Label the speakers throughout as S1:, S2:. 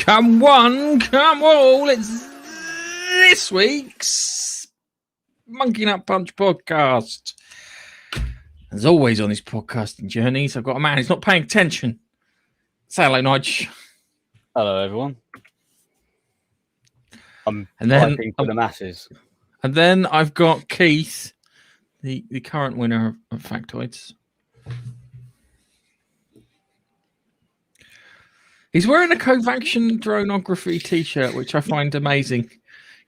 S1: Come one, come all. It's this week's Monkey Nut Punch podcast. As always on these podcasting journeys, I've got a man who's not paying attention. Say hello, Nige.
S2: Hello, everyone. I'm
S1: And then
S2: typing for the masses.
S1: And then I've got Keith, the current winner of Factoids. He's wearing a Covaction dronography t-shirt, which I find amazing,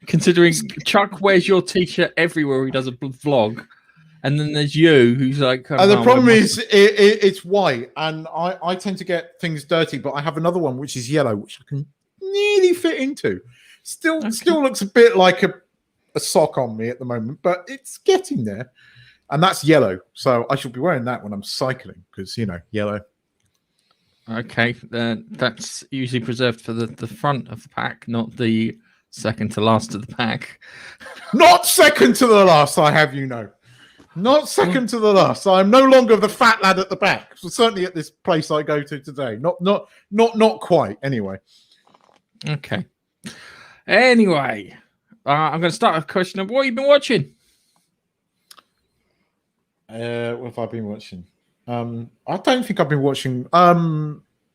S1: considering Chuck wears your t-shirt everywhere he does a vlog, and then there's you, who's like...
S3: And the problem is it's white, and I tend to get things dirty, but I have another one which is yellow, which I can nearly fit into. Still looks a bit like a sock on me at the moment, but it's getting there. And that's yellow, so I should be wearing that when I'm cycling, because, you know, yellow.
S1: Okay, that's usually preserved for the front of the pack, not the second to last of the pack.
S3: Not second to the last, I have you know. Not second to the last. I'm no longer the fat lad at the back. So certainly at this place I go to today. Not quite. Anyway.
S1: Okay. Anyway, I'm going to start with a question of what you've been watching.
S3: What have I been watching? I don't think I've been watching.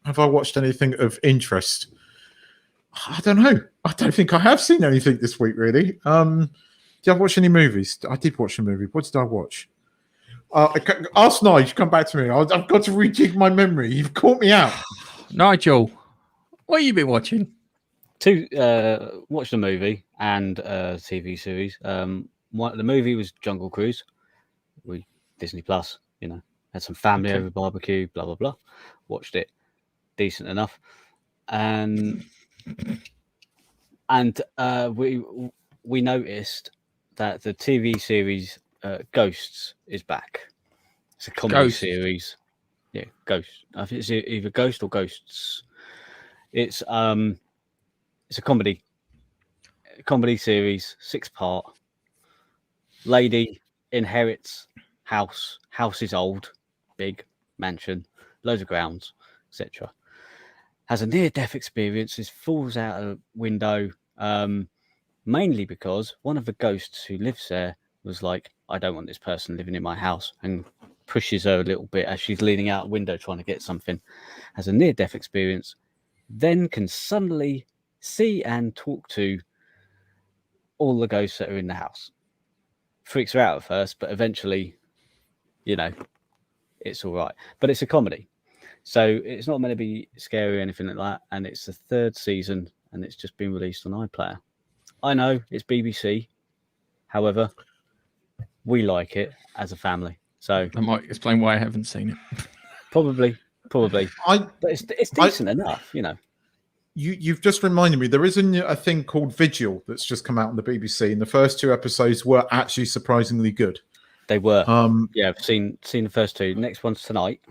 S3: Have I watched anything of interest? I don't know. I don't think I have seen anything this week, really. Did I watch any movies? I did watch a movie. What did I watch? Ask Nigel, come back to me. I've got to rejig my memory. You've caught me out.
S1: Nigel, what have you been watching?
S2: Watched a movie and a TV series. The movie was Jungle Cruise. Disney Plus, you know, had some family over barbecue, blah blah blah. Watched it, decent enough, and we noticed that the TV series Ghosts is back. It's a comedy series. Yeah, Ghosts. I think it's either Ghost or Ghosts. It's a comedy series, 6-part. Lady inherits house is old, big mansion, loads of grounds, etc. Has a near-death experience, falls out a window, mainly because one of the ghosts who lives there was like, I don't want this person living in my house, and pushes her a little bit as she's leaning out a window trying to get something. Has a near-death experience, then can suddenly see and talk to all the ghosts that are in the house. Freaks her out at first, but eventually, you know, it's all right. But it's a comedy, so it's not meant to be scary or anything like that. And it's the 3rd season, and it's just been released on iPlayer. I know it's BBC, however, we like it as a family. So
S1: that might explain why I haven't seen it.
S2: Probably. But it's decent enough, you know.
S3: You've just reminded me, there is a thing called Vigil that's just come out on the BBC, and the first 2 episodes were actually surprisingly good.
S2: They were. Yeah, I've seen the first 2. Next one's tonight.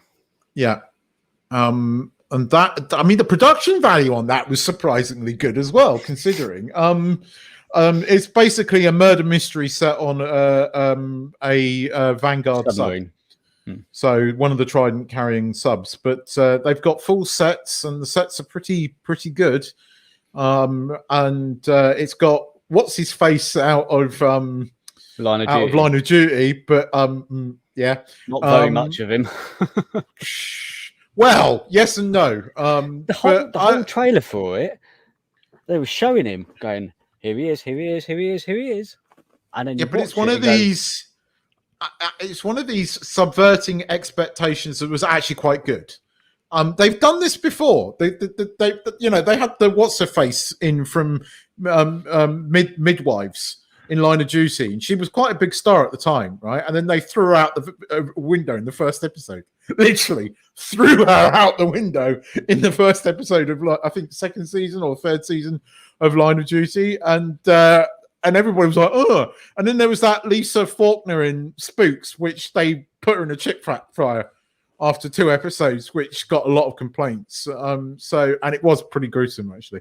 S3: Yeah. And that, I mean, the production value on that was surprisingly good as well, considering. It's basically a murder mystery set on a Vanguard submarine. So one of the Trident carrying subs, but they've got full sets, and the sets are pretty good. And it's got what's his face out of Line of Duty, but yeah,
S2: not very much of him.
S3: Well, yes and no.
S2: The whole trailer for it, they were showing him going, here he is, and then
S3: but it's one of these. It's one of these subverting expectations that was actually quite good. They've done this before. They had the what's her face in from Midwives in Line of Duty, and she was quite a big star at the time, right? And then they threw her out the window in the first episode. Literally threw her out the window in the first episode of, I think, 2nd season or 3rd season of Line of Duty, and everybody was like, oh. And then there was that Lisa Faulkner in Spooks, which they put her in a chick fryer after 2 episodes, which got a lot of complaints. And it was pretty gruesome, actually.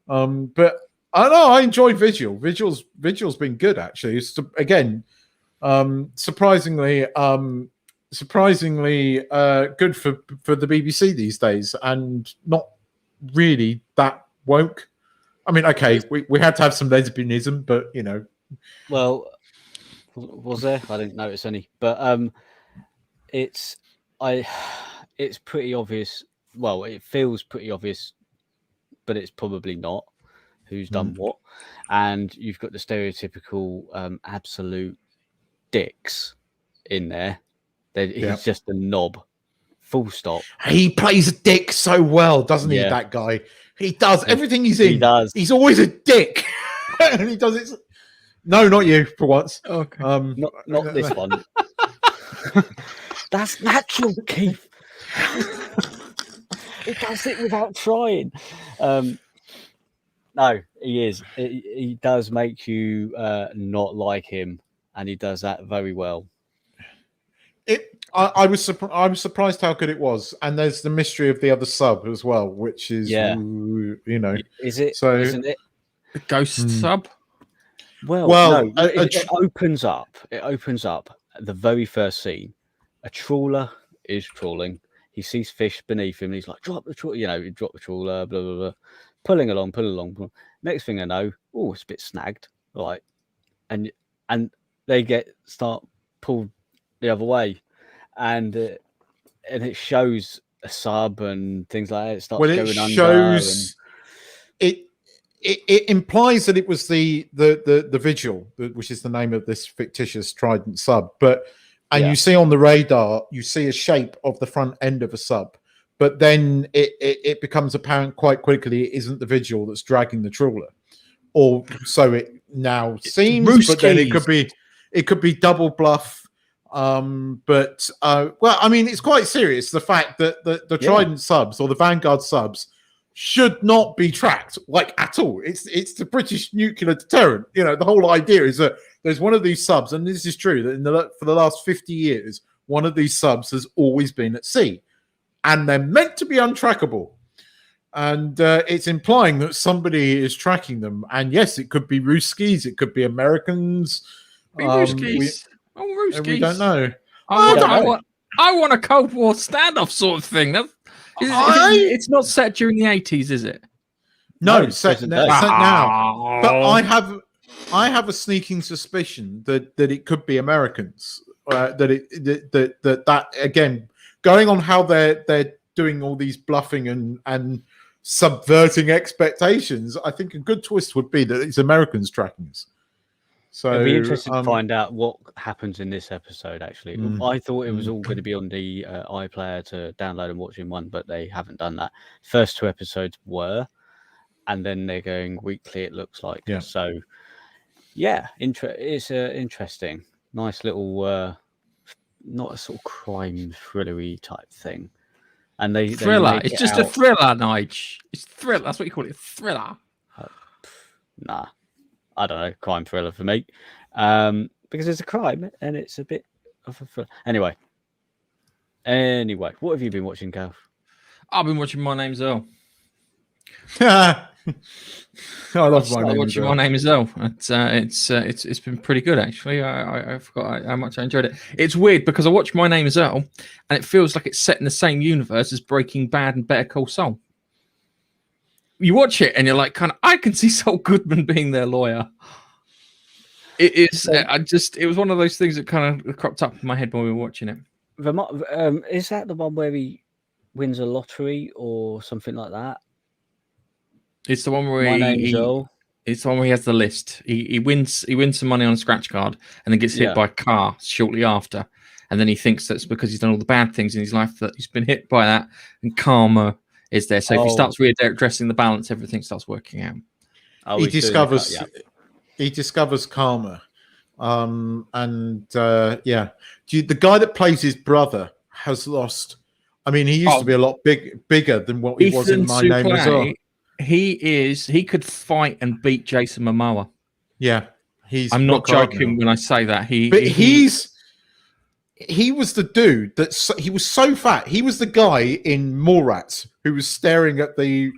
S3: But I don't know, I enjoyed Vigil. Vigil's been good, actually. It's, again, surprisingly good for the BBC these days, and not really that woke. I mean, okay, we had to have some lesbianism, but you know,
S2: Well, was there? I didn't notice any, but it's it's pretty obvious. Well, it feels pretty obvious, but it's probably not who's done what. And you've got the stereotypical absolute dicks in there. He's just a knob, full stop.
S3: he plays a dick so well, doesn't he?
S2: Yeah.
S3: That guy, he does everything he's in.
S2: He does.
S3: He's always a dick, and he does it. No, not you for once.
S1: Okay.
S2: Not this one. That's natural, Keith. He does it without trying. No, he is. He does make you not like him, and he does that very well.
S3: I was surprised how good it was, and there's the mystery of the other sub as well, which is you know,
S2: Is it?
S3: So
S2: Isn't it?
S1: The ghost sub.
S2: Well, no, it opens up. It opens up the very first scene. A trawler is trawling. He sees fish beneath him. And he's like, drop the trawler. You know, drop the trawler. Blah blah blah. Pulling along. Next thing I know, oh, it's a bit snagged. Right, and they start pulled the other way, and it shows a sub and things like that. It starts going under.
S3: Shows it implies that it was the Vigil, which is the name of this fictitious Trident sub. But you see on the radar, you see a shape of the front end of a sub. But then it becomes apparent quite quickly it isn't the Vigil that's dragging the trawler, or so it now seems. But then it could be double bluff. Well, I mean, it's quite serious. The fact that the Trident subs or the Vanguard subs should not be tracked like at all. It's the British nuclear deterrent. You know, the whole idea is that there's one of these subs, and this is true, that for the last 50 years, one of these subs has always been at sea, and they're meant to be untrackable. And it's implying that somebody is tracking them. And yes, it could be Ruskies, it could be Americans.
S1: Ruskies.
S3: We don't know.
S1: I want a Cold War standoff sort of thing. It's not set during the 80s, is it?
S3: No, it's set now. But I have a sneaking suspicion that it could be Americans. That again, going on how they're doing all these bluffing and subverting expectations, I think a good twist would be that it's Americans tracking us. So
S2: it'd be interesting to find out what happens in this episode. Actually, I thought it was all going to be on the iPlayer to download and watch in one, but they haven't done that. First 2 episodes were, and then they're going weekly. It looks like so. Yeah, it's interesting, nice little, not a sort of crime thrillery type thing. And
S1: thriller. It's just a thriller, Nige. It's thriller. That's what you call it. Thriller.
S2: Nah. I don't know, crime thriller for me, because it's a crime and it's a bit of a thriller. Anyway, what have you been watching, Gav?
S1: I've been watching My Name's Earl.
S3: I love
S1: My Name is Earl. It's been pretty good actually. I forgot how much I enjoyed it. It's weird because I watched My Name is Earl and it feels like it's set in the same universe as Breaking Bad and Better Call Saul. You watch it and you're like, I can see Saul Goodman being their lawyer. It is. It was one of those things that kind of cropped up in my head when we were watching it.
S2: Is that the one where he wins a lottery or something like that?
S1: It's the one where
S2: it's
S1: the one where he has the list. He wins some money on a scratch card and then gets hit by a car shortly after. And then he thinks that's because he's done all the bad things in his life that he's been hit by that, and karma is there. So if he starts readdressing the balance, everything starts working out.
S3: He discovers karma. The guy that plays his brother has lost. I mean, he used to be a lot bigger than what he was in My Name as Earl.
S1: He could fight and beat Jason Momoa.
S3: Yeah,
S1: I'm not joking when I say that. He was the dude he was so fat. He was the guy in Mallrats who was staring at the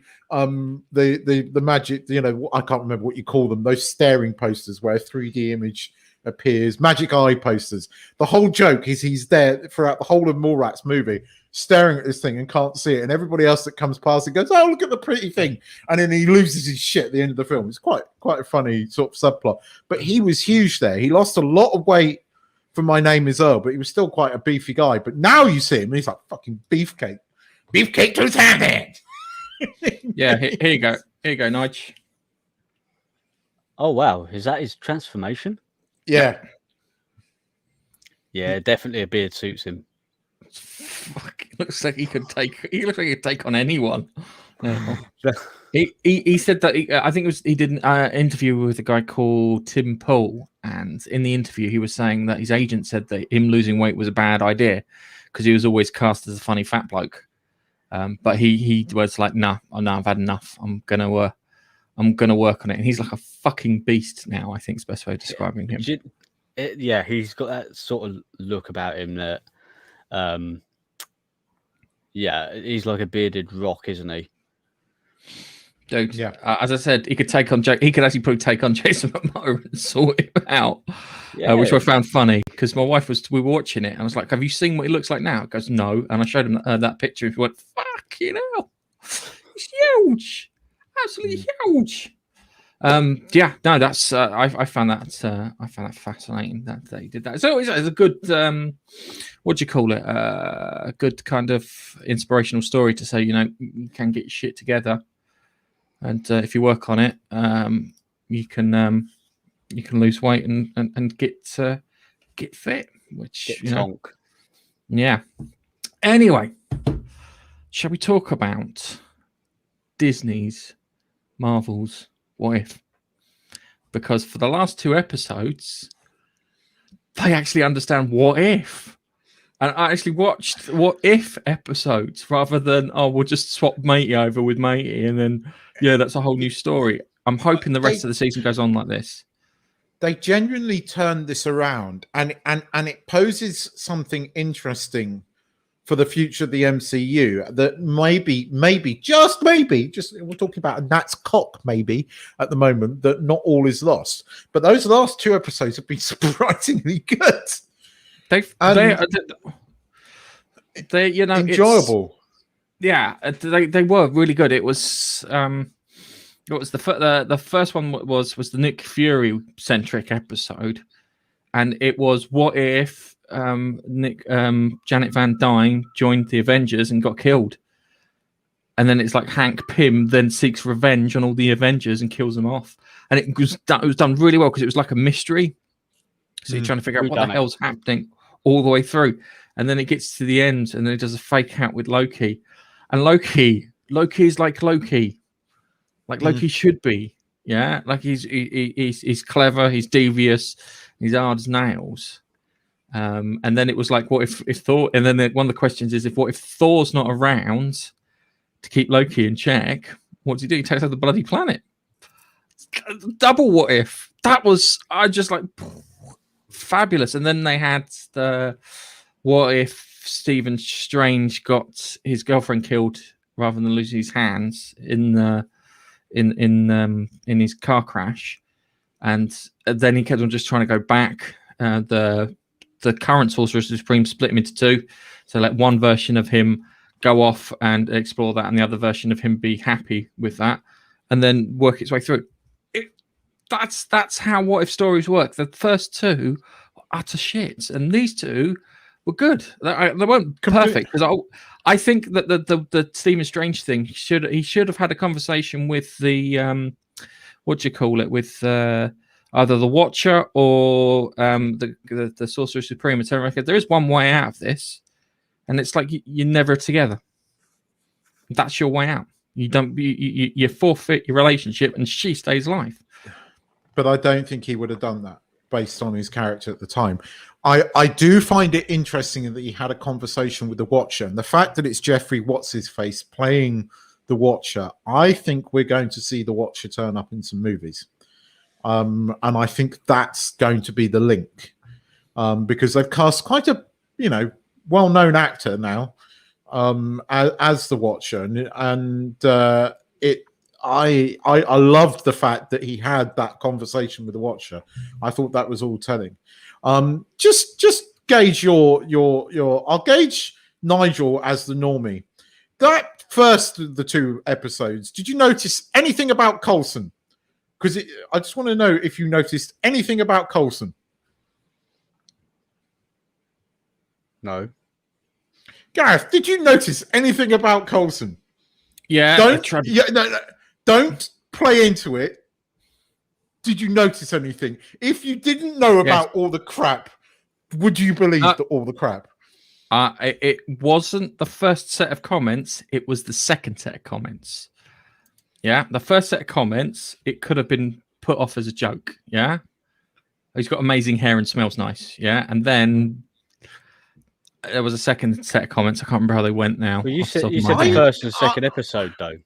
S1: magic. You know, I can't remember what you call them. Those staring posters where a 3D image appears. Magic eye posters. The whole joke is he's there throughout the whole of Mallrats movie,
S3: staring at this thing and can't see it, and everybody else that comes past it goes, "Oh, look at the pretty thing," and then he loses his shit at the end of the film. It's quite a funny sort of subplot. But he was huge there. He lost a lot of weight for My Name Is Earl, but he was still quite a beefy guy. But now you see him, and he's like fucking beefcake to his hand.
S1: Yeah, here you go. Here you go, Nige.
S2: Oh wow, is that his transformation?
S3: Yeah.
S2: Yeah, definitely a beard suits him.
S1: Fuck, looks like he could take on anyone. Yeah. He said that I think it was he did an interview with a guy called Tim Pool, and in the interview he was saying that his agent said that him losing weight was a bad idea because he was always cast as a funny fat bloke. But he was like, no, I've had enough. I'm gonna work on it. And he's like a fucking beast now. I think is the best way of describing him.
S2: Yeah, he's got that sort of look about him that, yeah, he's like a bearded rock, isn't he?
S1: Dude, yeah. As I said, he could actually probably take on Jason Momoa and sort him out, which I found funny because my wife we were watching it and I was like, "Have you seen what he looks like now?" He goes, "No," and I showed him that picture and he went, "Fuck, he's huge, absolutely huge." Yeah, no, that's I found that fascinating that they did that. So it's a good what do you call it? A good kind of inspirational story to say, you can get your shit together. And if you work on it, you can lose weight and get fit, which yeah. Anyway, shall we talk about Disney's Marvel's What If? Because for the last 2 episodes, they actually understand what if. And I actually watched what if episodes rather than, we'll just swap Matey over with Matey and then, that's a whole new story. I'm hoping the rest of the season goes on like this.
S3: They genuinely turned this around and it poses something interesting for the future of the MCU that maybe, just we're talking about a gnat's cock maybe at the moment, that not all is lost. But those last 2 episodes have been surprisingly good.
S1: They
S3: enjoyable.
S1: They were really good. It was the first one was the Nick Fury centric episode, and it was what if Janet Van Dyne joined the Avengers and got killed, and then it's like Hank Pym then seeks revenge on all the Avengers and kills them off, and it was done really well because it was like a mystery. So you're trying to figure out what the hell's happening all the way through. And then it gets to the end and then it does a fake out with Loki. And Loki is like Loki. Like Loki should be. Yeah. Like he's clever, he's devious, he's hard as nails. And then it was like, what if Thor, and then one of the questions is what if Thor's not around to keep Loki in check? What does he do? He takes out the bloody planet. Double what if. That was fabulous. And then they had the what if Stephen Strange got his girlfriend killed rather than losing his hands in his car crash, and then he kept on just trying to go back. The current Sorcerer Supreme split him into 2, so let one version of him go off and explore that, and the other version of him be happy with that, and then work its way through. That's how what if stories work. The first 2 were utter shit, and these 2 were good. They weren't perfect because I think that the Stephen Strange thing should have had a conversation with the with either the Watcher or the Sorcerer Supreme and tell him, there is one way out of this, and it's like you're never together. That's your way out. You forfeit your relationship, and she stays alive.
S3: But I don't think he would have done that based on his character at the time. I do find it interesting that he had a conversation with the Watcher, and the fact that it's Jeffrey What's-His-Face playing the Watcher, I think we're going to see the Watcher turn up in some movies. And I think that's going to be the link, because they've cast quite a well-known actor now as the Watcher, and I loved the fact that he had that conversation with the Watcher. I thought that was all telling. Just gauge your I'll gauge Nigel as the normie. That first of the 2 episodes, did you notice anything about Coulson? Because I just want to know if you noticed anything about Coulson.
S2: No.
S3: Gareth, did you notice anything about Coulson?
S1: Yeah.
S3: Don't play into it. Did you notice anything? If you didn't know about all the crap, would you believe all the crap?
S1: It wasn't the first set of comments. It was the second set of comments. Yeah. The first set of comments, it could have been put off as a joke. Yeah. He's got amazing hair and smells nice. Yeah. And then there was a second set of comments. I can't remember how they went now.
S2: Well, you said the first and second episode, though.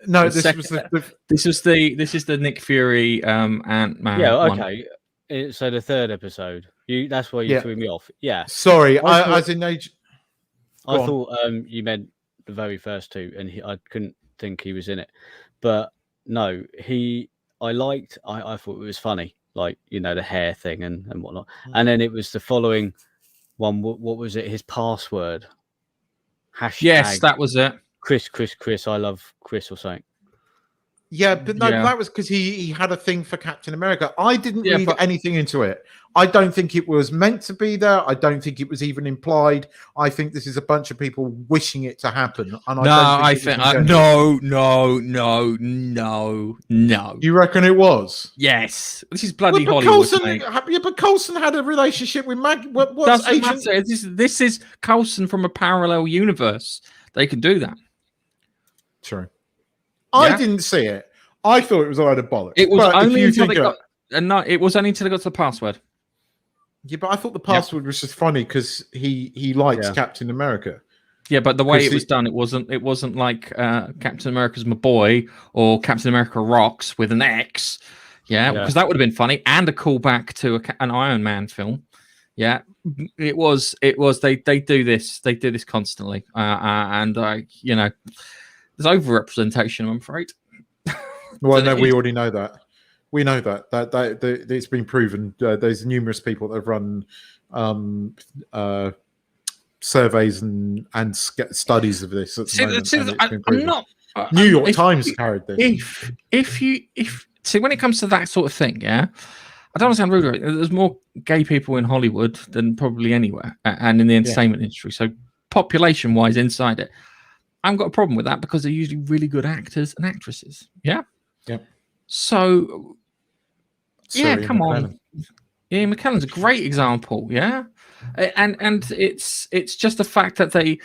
S3: No,
S1: this is the Nick Fury Ant-Man.
S2: Yeah, okay. So the third episode. That's why you threw me off. Yeah.
S3: Sorry, I
S2: thought you meant the very first 2, and I couldn't think he was in it. But no, I thought it was funny, like, the hair thing and whatnot. And then it was the following one. What was it? His password. Hashtag.
S1: Yes, that was it.
S2: Chris, I love Chris or something.
S3: Yeah, but no, that was because he had a thing for Captain America. I didn't read anything into it. I don't think it was meant to be there. I don't think it was even implied. I think this is a bunch of people wishing it to happen. And
S1: no.
S3: You reckon it was?
S1: Yes, this is bloody Hollywood.
S3: But Coulson had a relationship with Maggie.
S1: Doesn't matter. This is Coulson from a parallel universe. They can do that.
S3: True. I didn't see it. I thought it was a load of bollocks.
S1: It was only until they got. No, it was only until they got to the password.
S3: Yeah, but I thought the password was just funny because he likes Captain America.
S1: Yeah, but the way it was done, it wasn't like Captain America's my boy or Captain America rocks with an X. Yeah, because that would have been funny and a callback to an Iron Man film. Yeah, it was. They do this. They do this constantly, and there's overrepresentation, I'm afraid.
S3: Well, no, we already know that. We know that it's been proven. There's numerous people that have run surveys and studies of this. At the moment,
S1: I'm not.
S3: New York Times carried this.
S1: If when it comes to that sort of thing, yeah, I don't understand rude. There's more gay people in Hollywood than probably anywhere, and in the entertainment industry. So population-wise, inside it. I haven't got a problem with that because they're usually really good actors and actresses. Yeah.
S3: Yep.
S1: So,
S3: Sorry,
S1: come on. Ian McKellen's a great example. Yeah. And it's just the fact that they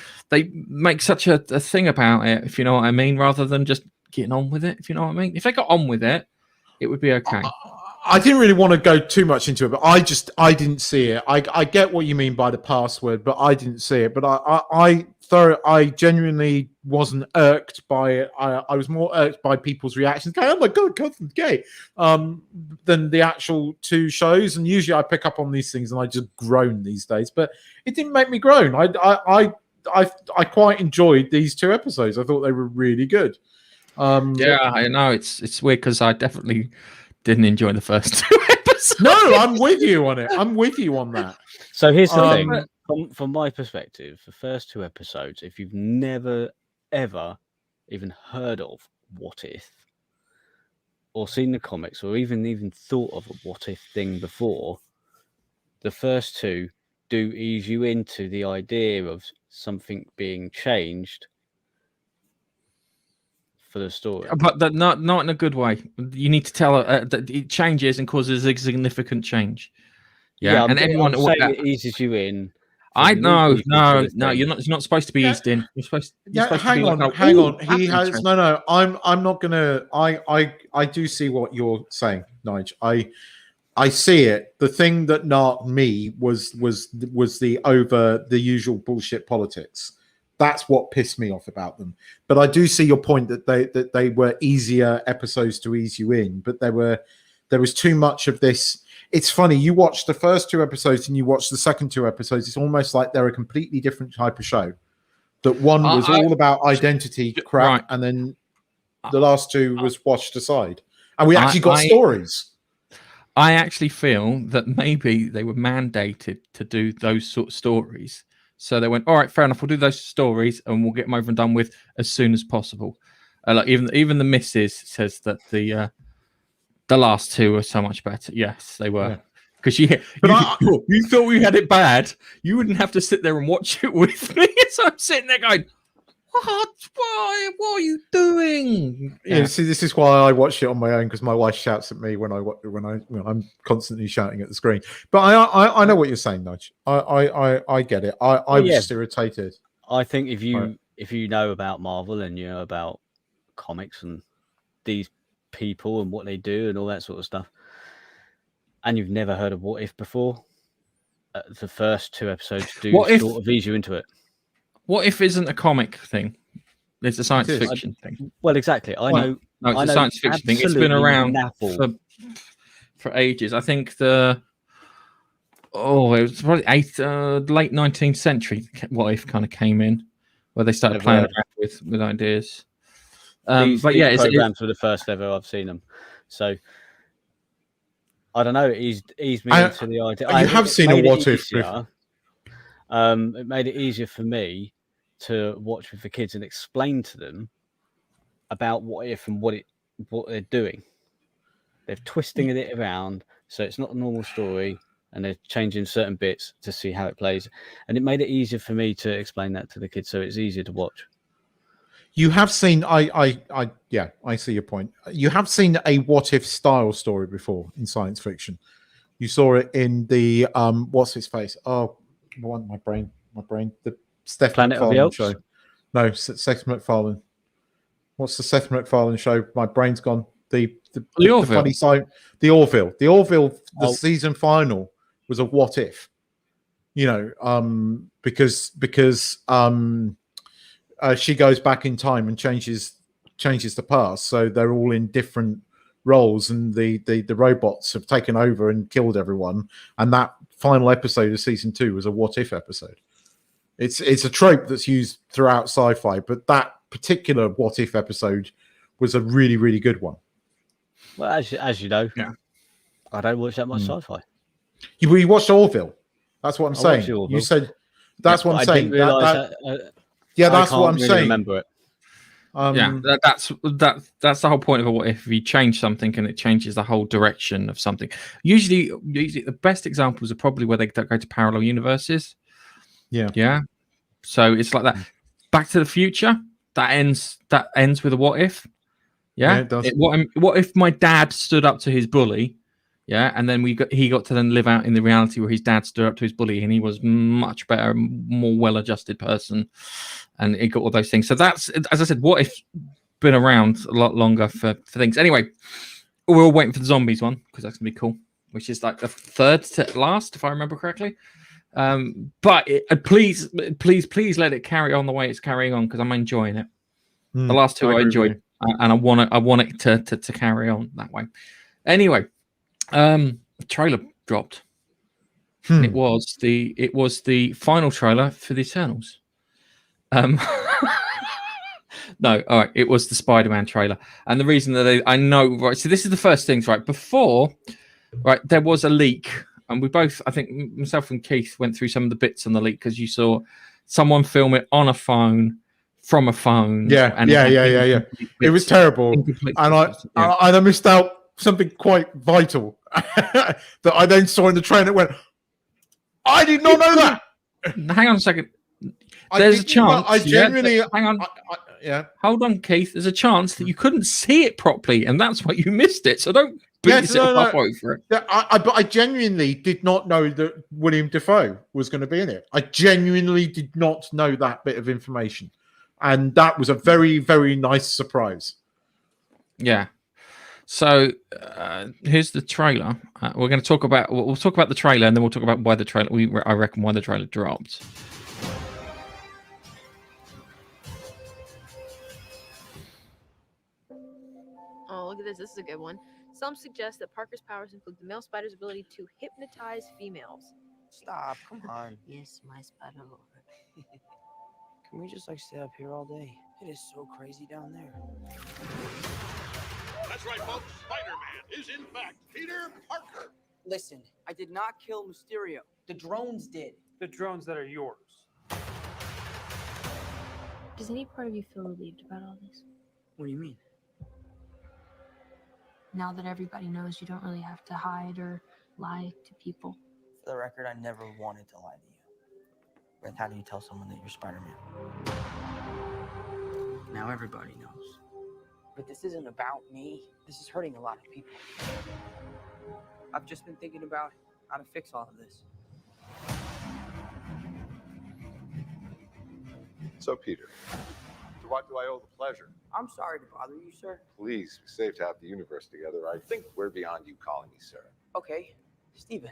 S1: make such a thing about it, if you know what I mean, rather than just getting on with it, if you know what I mean. If they got on with it, it would be okay.
S3: I didn't really want to go too much into it, but I didn't see it. I get what you mean by the password, but I didn't see it. But I genuinely wasn't irked by it. I was more irked by people's reactions. Oh my god, Coulson's gay, than the actual 2 shows. And usually I pick up on these things and I just groan these days. But it didn't make me groan. I quite enjoyed these 2 episodes. I thought they were really good.
S1: I know it's weird because I definitely didn't enjoy the first 2 episodes.
S3: No, I'm with you on it. I'm with you on that.
S2: So here's the thing. From my perspective, the first 2 episodes, if you've never, ever even heard of What If, or seen the comics, or even thought of a What If thing before, the first 2 do ease you into the idea of something being changed for the story.
S1: But not in a good way. You need to tell that it changes and causes a significant change. Yeah, and everyone
S2: it eases you in.
S1: No, you're not supposed to be eased in. You're supposed.
S3: Hang on. He has no. I'm not gonna. I do see what you're saying, Nigel. I see it. The thing that knocked me was the over the usual bullshit politics. That's what pissed me off about them. But I do see your point that they were easier episodes to ease you in. But there was too much of this. It's funny, you watch the first 2 episodes and you watch the second 2 episodes. It's almost like they're a completely different type of show. That one was all about identity crap, right, and then the last 2 was washed aside. And we actually got stories.
S1: I actually feel that maybe they were mandated to do those sort of stories So they went, all right, fair enough. We'll do those stories and we'll get them over and done with as soon as possible. Like even the missus says that the last two were so much better. Yes, they were. Because you thought we had it bad. You wouldn't have to sit there and watch it with me. So I'm sitting there going, what? Why? What are you doing?
S3: Yeah. See, this is why I watch it on my own, because my wife shouts at me when I'm constantly shouting at the screen. But I know what you're saying, Nudge. I get it. I was just irritated.
S2: I think if you know about Marvel and you know about comics and these people and what they do and all that sort of stuff, and you've never heard of What If before, the first 2 episodes do sort of ease you into it.
S1: What If isn't a comic thing? It's a science fiction thing.
S2: Well, exactly. I know.
S1: No, it's a science fiction thing. It's been around for ages. I think it was probably late 19th century. What If kind of came in, where they started playing around with ideas.
S2: These programs were the first ever I've seen them. So I don't know. It eased me into the idea.
S3: You have seen a What If.
S2: It made it easier for me to watch with the kids and explain to them about What If and what they're doing. They're twisting it around, so it's not a normal story, and they're changing certain bits to see how it plays. And it made it easier for me to explain that to the kids, so it's easier to watch.
S3: You have seen, I see your point. You have seen a What If style story before in science fiction. You saw it in the what's his face? Oh, my brain. The Seth MacFarlane show. No, Seth MacFarlane. What's the Seth MacFarlane show? My brain's gone. The funny side. The Orville. The Orville. The season final was a What If. You know, because she goes back in time and changes the past, so they're all in different roles, and the robots have taken over and killed everyone. And that final episode of season 2 was a What If episode. It's a trope that's used throughout sci-fi, but that particular What If episode was a really, really good one.
S2: Well, as you know, I don't watch that much sci-fi.
S3: You watched Orville. That's what I'm saying. You said that's what I'm saying. That's what I'm saying.
S2: Remember it.
S1: That's the whole point of a What If. If you change something and it changes the whole direction of something. Usually the best examples are probably where they go to parallel universes. Yeah. So it's like that. Back to the Future, that ends with a What If. Yeah, it does. What if my dad stood up to his bully? Yeah, and then he got to then live out in the reality where his dad stood up to his bully, and he was much better, more well-adjusted person, and it got all those things. So that's, as I said, What If been around a lot longer for things. Anyway, we're all waiting for the zombies one because that's gonna be cool, which is like the third to last, if I remember correctly. But please let it carry on the way it's carrying on, because I'm enjoying it. The last two I enjoyed, and I want it to carry on that way. Anyway. Trailer dropped. It was the final trailer for the Eternals. No, all right, it was the Spider-Man trailer, and the reason that I know, right, so this is the first things, right, before, right, there was a leak, and we both, I think myself and Keith went through some of the bits on the leak, because you saw someone film it on a phone, from a phone.
S3: Yeah. It was terrible, and I missed out something quite vital that I then saw in the trailer. That went, I did not know that.
S1: Hang on a second. There's a chance.
S3: I genuinely.
S1: Hang on. Hold on, Keith. There's a chance that you couldn't see it properly, and that's why you missed it. So don't beat yourself up over it.
S3: But I genuinely did not know that William Dafoe was going to be in it. I genuinely did not know that bit of information, and that was a very, very nice surprise.
S1: Yeah. So here's the trailer. We're going to talk about. We'll talk about the trailer, and then we'll talk about why the trailer. I reckon why the trailer dropped.
S4: Oh, look at this. This is a good one. Some suggest that Parker's powers include the male spider's ability to hypnotize females.
S5: Stop! Come on.
S4: Yes, my spider lord.
S5: Can we just stay up here all day? It is so crazy down there.
S6: That's right, folks. Spider-Man is in fact Peter Parker.
S5: Listen, I did not kill Mysterio. The drones did.
S7: The drones that are yours.
S4: Does any part of you feel relieved about all this?
S5: What do you mean?
S4: Now that everybody knows you don't really have to hide or lie to people.
S5: For the record, I never wanted to lie to you. But how do you tell someone that you're Spider-Man? Now everybody knows. But this isn't about me. This is hurting a lot of people. I've just been thinking about how to fix all of this.
S7: So, Peter, to what do I owe the pleasure?
S5: I'm sorry to bother you, sir.
S7: Please, we saved half the universe together. I think we're beyond you calling me sir.
S5: Okay, Steven.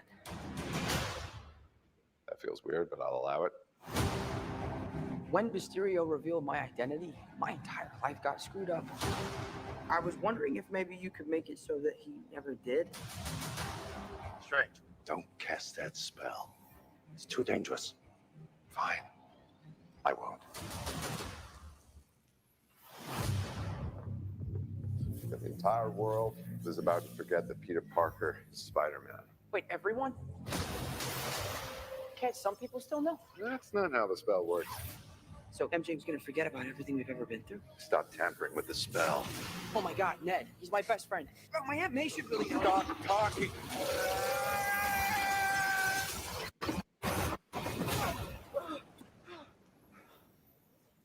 S7: That feels weird, but I'll allow it.
S5: When Mysterio revealed my identity, my entire life got screwed up. I was wondering if maybe you could make it so that he never did.
S7: Strange. Don't cast that spell. It's too dangerous. Fine. I won't. The entire world is about to forget that Peter Parker is Spider-Man.
S5: Wait, everyone? Can't some people still know?
S7: That's not how the spell works.
S5: So MJ's gonna forget about everything we've ever been through?
S7: Stop tampering with the spell.
S5: Oh my God, Ned, he's my best friend. Oh, my Aunt May should really stop talking.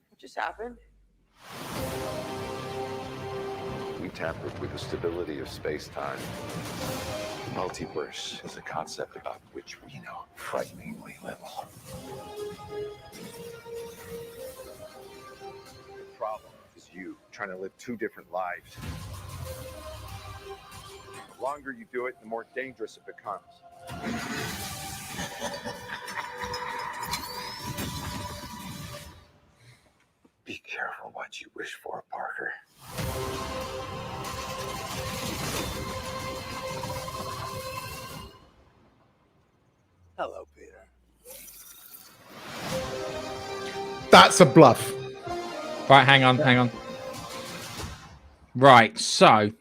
S5: What just happened?
S7: We tampered with the stability of space-time. The multiverse is a concept about which we know frighteningly little. The problem is you trying to live two different lives. The longer you do it, the more dangerous it becomes. Be careful what you wish for, Parker. Hello, Peter.
S3: That's a bluff.
S1: Right, hang on. Right, so I'm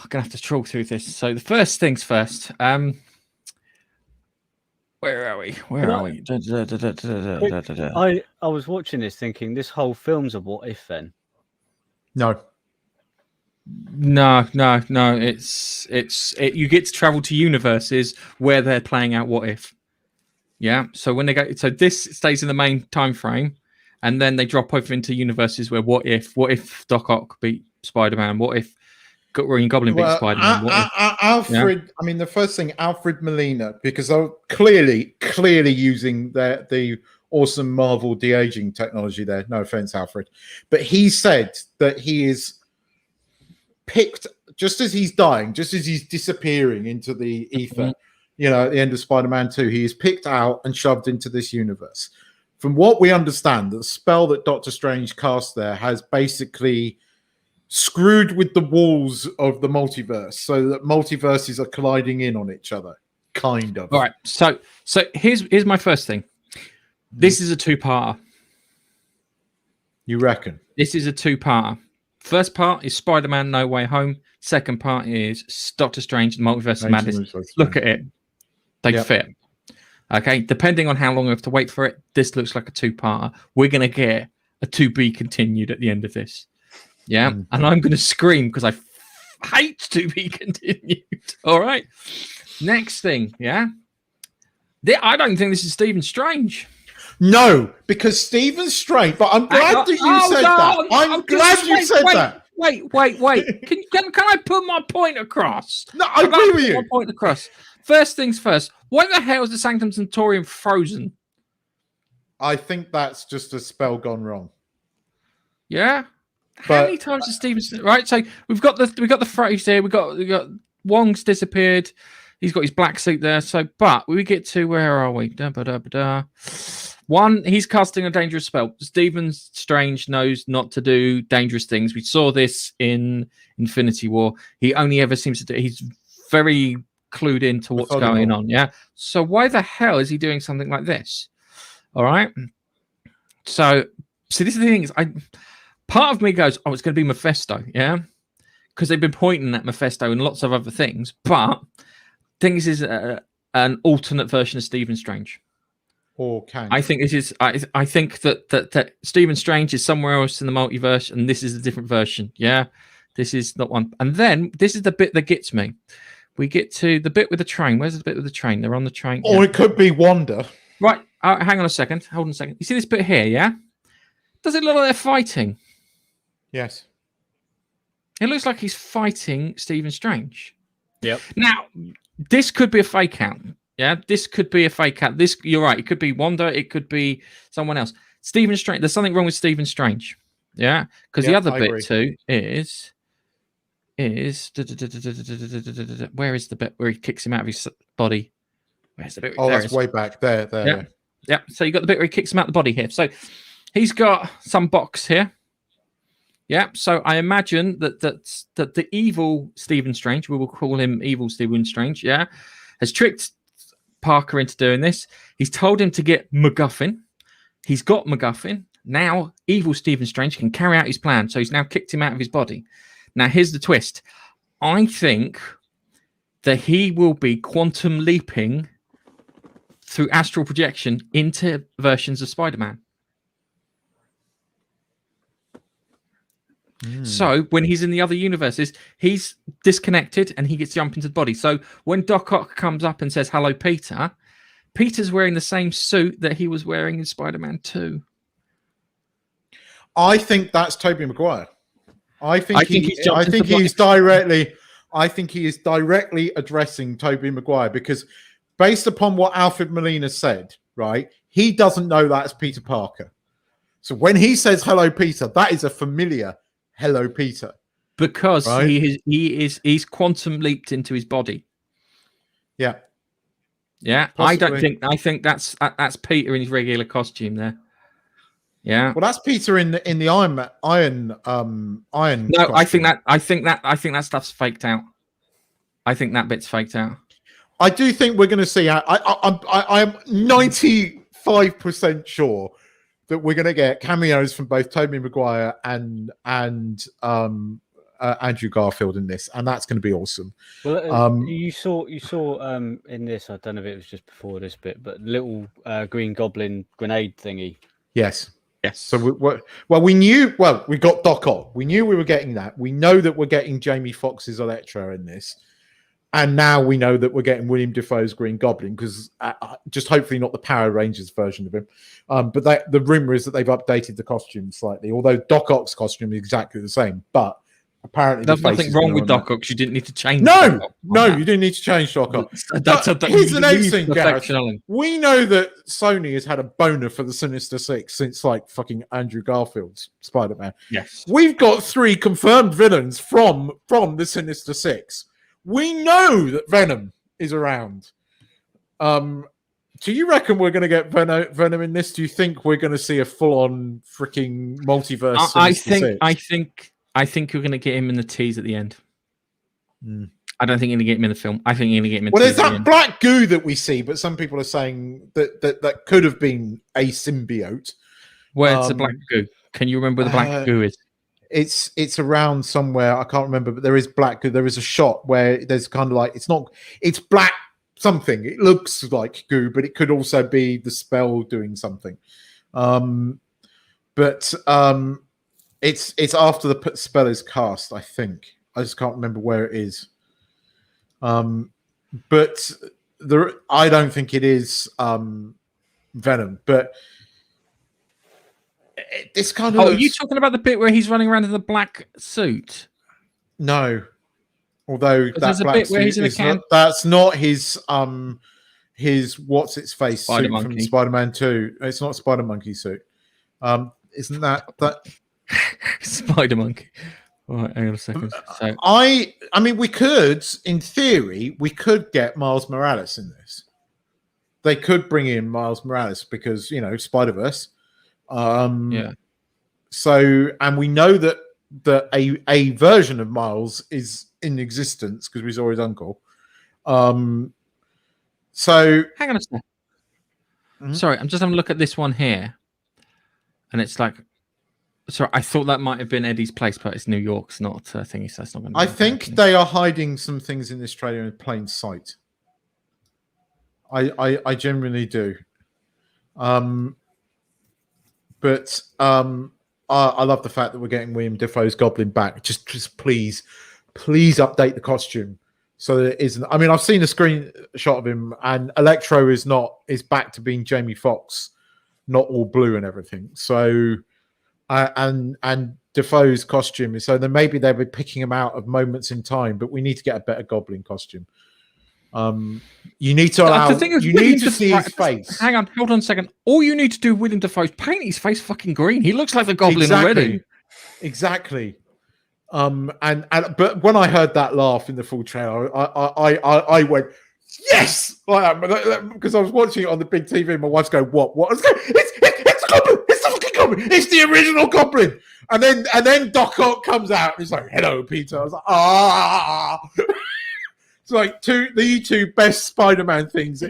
S1: gonna have to trawl through this. So the first things first. Where are we?
S2: I was watching this thinking this whole film's a what if then.
S3: No.
S1: No. You get to travel to universes where they're playing out what if. Yeah. So when they go, so this stays in the main time frame, and then they drop over into universes where what if Doc Ock beat Spider-Man? What if Green Goblin beat Spider-Man?
S3: Alfred. Yeah. I mean, the first thing, Alfred Molina, because they're clearly using the awesome Marvel de-aging technology there. No offense, Alfred, but he said that he is picked just as he's dying, just as he's disappearing into the ether. You know, at the end of Spider-Man 2, he is picked out and shoved into this universe. From what we understand, the spell that Doctor Strange cast there has basically screwed with the walls of the multiverse so that multiverses are colliding in on each other, kind of.
S1: All right. So here's my first thing. This is a two-parter.
S3: You reckon?
S1: This is a two-parter. First part is Spider-Man No Way Home. Second part is Doctor Strange and Multiverse of Madness. Look at it. They fit. Okay. Depending on how long we have to wait for it, this looks like a two-parter. We're going to get a to be continued at the end of this. Yeah. And I'm going to scream because I hate to be continued. All right. Next thing. Yeah. I don't think this is Stephen Strange.
S3: No, because Stephen Strange. But I'm glad that you said that. I'm glad you said that.
S1: Wait. Can I put my point across?
S3: No, I agree with you.
S1: My point across. First things first. Why the hell is the Sanctum Sanctorum frozen?
S3: I think that's just a spell gone wrong.
S1: Yeah. How many times has Stephen? Right. So we've got the phrase here. We got Wong's disappeared. He's got his black suit there. So, but we get to where are we? One, he's casting a dangerous spell. Stephen Strange knows not to do dangerous things. We saw this in Infinity War. He only ever seems to do. He's very clued into what's going on. Yeah. So why the hell is he doing something like this? All right. So this is the thing. Part of me goes, oh, it's going to be Mephisto. Yeah. Because they've been pointing at Mephisto and lots of other things. But things is an alternate version of Stephen Strange.
S3: or Kang?
S1: I think this is. I think that Stephen Strange is somewhere else in the multiverse, and this is a different version. Yeah, this is not one. And then this is the bit that gets me. We get to the bit with the train. Where's the bit with the train? They're on the train.
S3: Or it could be Wanda.
S1: Right. Hang on a second. Hold on a second. You see this bit here? Yeah. Does it look like they're fighting?
S3: Yes.
S1: It looks like he's fighting Stephen Strange.
S2: Yep.
S1: Now, this could be a fake out. Yeah, this could be a fake out. This, you're right. It could be Wanda. It could be someone else. Stephen Strange. There's something wrong with Stephen Strange. Yeah, because the other bit too is where is the bit where he kicks him out of his body? Where's the bit?
S3: Oh, that's way back there.
S1: Yeah. Yeah. So you got the bit where he kicks him out the body here. So he's got some box here. Yeah. So I imagine that the evil Stephen Strange, we will call him evil Stephen Strange, yeah, has tricked Parker into doing this. He's told him to get MacGuffin. He's got MacGuffin. Now evil Stephen Strange can carry out his plan. So he's now kicked him out of his body. Now here's the twist. I think that he will be quantum leaping through astral projection into versions of Spider-Man. So when he's in the other universes, he's disconnected and he gets jumped into the body. So when Doc Ock comes up and says, "Hello, Peter," Peter's wearing the same suit that he was wearing in Spider-Man 2.
S3: I think that's Tobey Maguire. I think he is directly addressing Tobey Maguire, because based upon what Alfred Molina said, right, he doesn't know that's Peter Parker. So when he says "Hello, Peter," that is a familiar "Hello, Peter,"
S1: because right? he's quantum leaped into his body. Yeah. Possibly. I think that's Peter in his regular costume there. Yeah.
S3: Well, that's Peter in the Iron. No,
S1: costume. I think that stuff's faked out. I think that bit's faked out.
S3: I do think we're going to see. I'm 95% sure that we're going to get cameos from both Tobey Maguire and Andrew Garfield in this, and that's going to be awesome.
S2: Well, you saw in this. I don't know if it was just before this bit, but little Green Goblin grenade thingy.
S3: Yes. So we knew. Well, we got Doc Ock. We knew we were getting that. We know that we're getting Jamie Foxx's Electro in this. And now we know that we're getting William Dafoe's Green Goblin, because just hopefully not the Power Rangers version of him. But the rumor is that they've updated the costume slightly, although Doc Ock's costume is exactly the same. But apparently
S1: there's nothing wrong with Doc Ock. You didn't need to change.
S3: No, you didn't need to change Doc Ock. Here's the next thing, Gareth. We know that Sony has had a boner for the Sinister Six since like fucking Andrew Garfield's Spider-Man.
S1: Yes,
S3: we've got 3 confirmed villains from the Sinister Six. We know that Venom is around. Do you reckon we're going to get Venom in this? Do you think we're going to see a full-on freaking multiverse?
S1: I think you're going to get him in the tease at the end. I don't think you're going to get him in the film. I think you're going to get him in.
S3: Well, there's that black goo that we see, but some people are saying that could have been a symbiote.
S1: Where's the black goo? Can you remember where the black goo is?
S3: It's around somewhere. I can't remember, but there is black goo. There is a shot where there's kind of like it's black something. It looks like goo, but it could also be the spell doing something. It's after the spell is cast, I think. I just can't remember where it is. But I don't think it is Venom, but this kind of.
S1: Are you talking about the bit where he's running around in the black suit?
S3: No, although
S1: there's a bit where he's in a can.
S3: That's not his what's its face suit
S1: Monkey
S3: from Spider-Man 2. It's not Spider Monkey suit. Isn't that
S1: Spider Monkey? All right, hang on a second. So
S3: I mean, we could, in theory, get Miles Morales in this. They could bring in Miles Morales because Spider-Verse.
S1: Yeah.
S3: So, and we know that a version of Miles is in existence because we saw his uncle. So,
S1: hang on a second. Mm-hmm. Sorry, I'm just having a look at this one here, and it's like, sorry, I thought that might have been Eddie's place, but it's New York. It's not a thingy, so it's not going to.
S3: I think they are hiding some things in this trailer in plain sight. I genuinely do. But I love the fact that we're getting William Dafoe's Goblin back. Just please update the costume so that it isn't. I mean, I've seen a screenshot of him, and Electro is back to being Jamie Foxx, not all blue and everything. So, and Defoe's costume is so then maybe they'll be picking him out of moments in time, but we need to get a better Goblin costume. You need to allow. You need to see his face.
S1: Hang on, hold on a second. All you need to do with William Dafoe is paint his face fucking green. He looks like the Goblin already.
S3: Exactly. But when I heard that laugh in the full trailer, I went yes, like that, because I was watching it on the big TV. And my wife's going, "What? What?" It's the Goblin. It's the fucking Goblin. It's the original Goblin. And then Doc Ock comes out and he's like, "Hello, Peter." I was like, "Ah." It's like the two best Spider-Man things,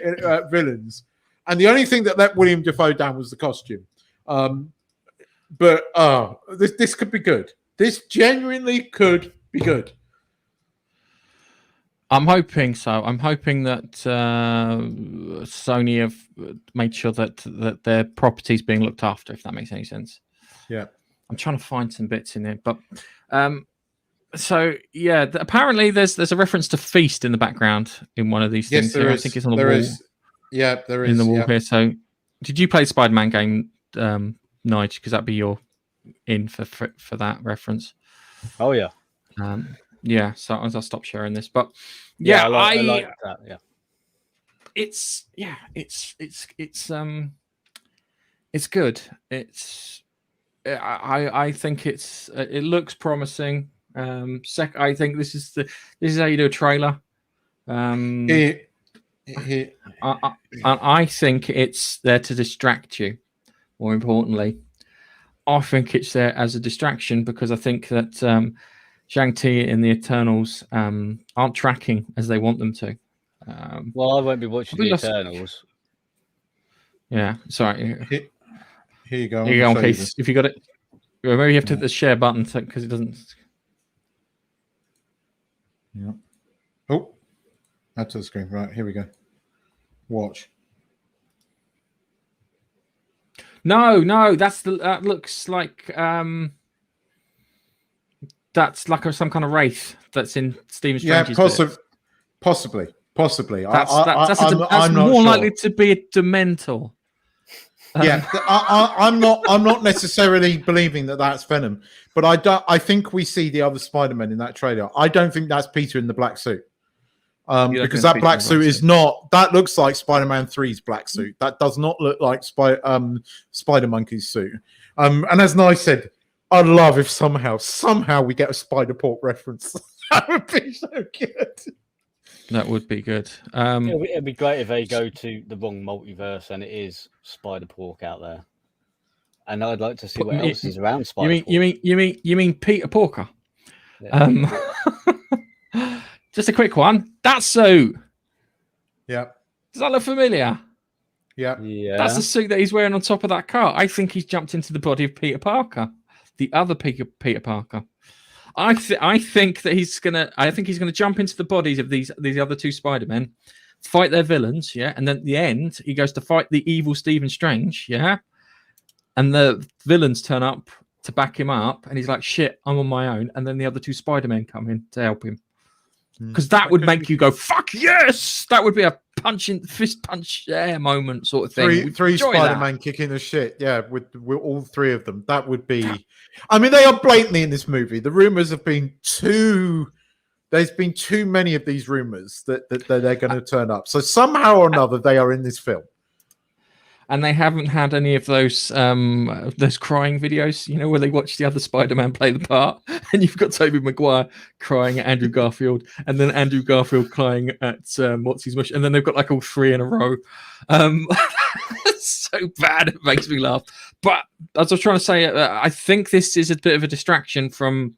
S3: villains, and the only thing that let William Dafoe down was the costume. But this could be good. This genuinely could be good.
S1: I'm hoping so. I'm hoping that Sony have made sure that their property's being looked after, if that makes any sense.
S3: Yeah.
S1: I'm trying to find some bits in there, but so yeah, apparently there's a reference to Feast in the background in one of these things. Here. I think it's on the wall.
S3: Yeah, there is
S1: in the wall here. So, did you play the Spider-Man game, Nige? Because that'd be your in for that reference.
S2: Oh yeah.
S1: Yeah. So I'll stop sharing this, but yeah,
S2: I like that. Yeah.
S1: It's good. I think it looks promising. I think this is how you do a trailer. I think it's there to distract you. More importantly, I think it's there as a distraction because I think that Shang-Chi and the Eternals aren't tracking as they want them to.
S2: Well, I won't be watching the Eternals.
S1: Yeah, sorry.
S3: Here you go.
S1: Here you go. Okay, if you got it, maybe you have to hit the share button because it doesn't.
S3: Yeah. Oh, that's the screen. Right, here we go. Watch.
S1: No, that looks like that's like some kind of wraith that's in Stephen Strange's
S3: possibly.
S1: That's more likely to be a Dementor.
S3: Yeah, I'm not necessarily believing that that's Venom, but I think we see the other Spider-Man in that trailer. I don't think that's Peter in the black suit, because that black suit is not. That looks like Spider-Man 3's black suit. That does not look like Spider-Monkey's suit. And as Nye said, I'd love if somehow we get a Spider-Pork reference. That would be so good.
S1: That would be good.
S2: It'd be great if they go to the wrong multiverse and it is Spider-Pork out there. And I'd like to see what else is around Spider-Pork.
S1: You mean Peter Porker?
S2: Yeah.
S1: Just a quick one. That suit.
S3: Yeah.
S1: Does that look familiar?
S3: Yeah.
S1: That's the suit that he's wearing on top of that car. I think he's jumped into the body of Peter Parker, the other Peter Parker. I think he's gonna jump into the bodies of these other two Spider-Men, fight their villains, yeah, and then at the end he goes to fight the evil Stephen Strange, yeah, and the villains turn up to back him up, and he's like, "Shit, I'm on my own," and then the other two Spider-Men come in to help him, because that would make you go, "Fuck yes!" That would be a fist punch moment sort of thing.
S3: Three Spider-Man kicking the shit, yeah, with all three of them. That would be. I mean, they are blatantly in this movie. The rumors have been there's been too many of these rumors that they're going to turn up. So somehow or another, they are in this film.
S1: And they haven't had any of those crying videos, you know, where they watch the other Spider-Man play the part, and you've got Tobey Maguire crying at Andrew Garfield, and then Andrew Garfield crying at what's his mush, and then they've got like all three in a row. It's so bad, it makes me laugh. But as I was trying to say, I think this is a bit of a distraction from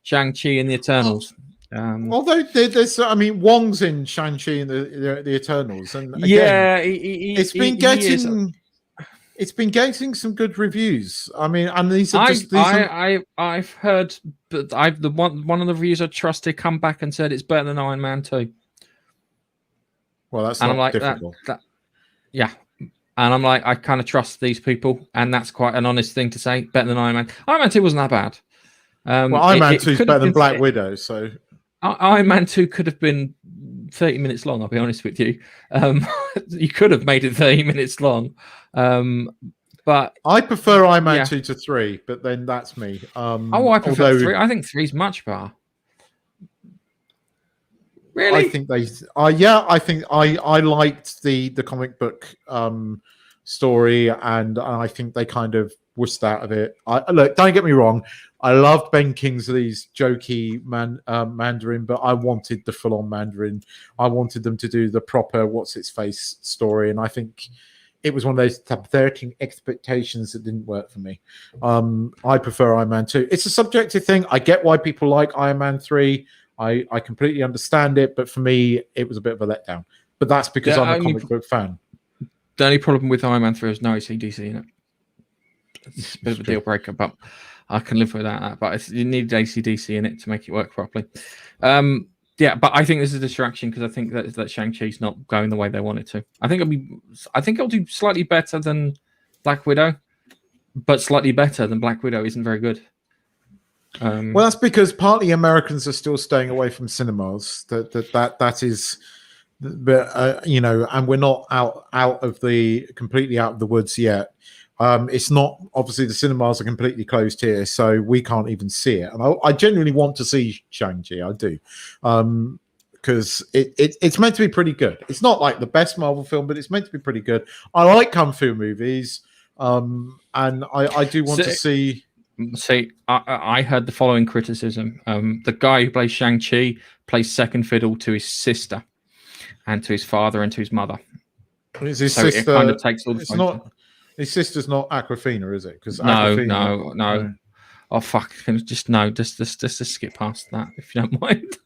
S1: Shang-Chi and the Eternals.
S3: Although there's, I mean, Wong's in Shang-Chi and the Eternals, and again,
S1: yeah,
S3: it's been getting some good reviews. I mean, and these are just
S1: I've heard, but one of the reviews I trusted come back and said it's better than Iron Man 2.
S3: Well, that's
S1: and
S3: not
S1: I'm like
S3: difficult.
S1: that. Yeah, And I'm like, I kind of trust these people, and that's quite an honest thing to say. Better than Iron Man. Iron Man 2 wasn't that bad.
S3: Well, Iron Man 2 is
S1: could
S3: better
S1: have
S3: than
S1: been-
S3: Black Widow, so
S1: Iron Man 2 could have been 30 minutes long, I'll be honest with you. You could have made it 30 minutes long. But
S3: I prefer Iron Man
S1: Yeah.
S3: 2 to 3, but then that's me.
S1: I prefer
S3: although
S1: 3. I think 3 is much better. Really?
S3: I think I liked the comic book story, and I think they kind of wussed out of it. Look, don't get me wrong, I loved Ben Kingsley's jokey Mandarin, but I wanted the full-on Mandarin. I wanted them to do the proper what's-its-face story, and I think it was one of those subverting expectations that didn't work for me. I prefer Iron Man 2. It's a subjective thing. I get why people like Iron Man 3. I completely understand it, but for me, it was a bit of a letdown. But that's because I'm a comic book fan.
S1: The only problem with Iron Man 3 is no AC/DC in it. It's a bit of a deal breaker, but I can live without that. But you need AC/DC in it to make it work properly. Yeah, but I think this is a distraction because I think that Shang-Chi's not going the way they want it to. I think it'll do slightly better than Black Widow, but slightly better than Black Widow isn't very good.
S3: Well, that's because partly Americans are still staying away from cinemas. That is, but you know, and we're not completely out of the woods yet. It's not, obviously the cinemas are completely closed here, so we can't even see it. And I genuinely want to see Shang-Chi. I do, because it's meant to be pretty good. It's not like the best Marvel film, but it's meant to be pretty good. I like kung fu movies, and I do want to see.
S1: See, I heard the following criticism. The guy who plays Shang-Chi plays second fiddle to his sister and to his father and to his mother.
S3: Is his
S1: So
S3: sister,
S1: it kind of takes all the
S3: it's
S1: focus.
S3: not, his sister's not Aquafina, is it? Because
S1: No. Oh fuck! Just skip past that if you don't mind.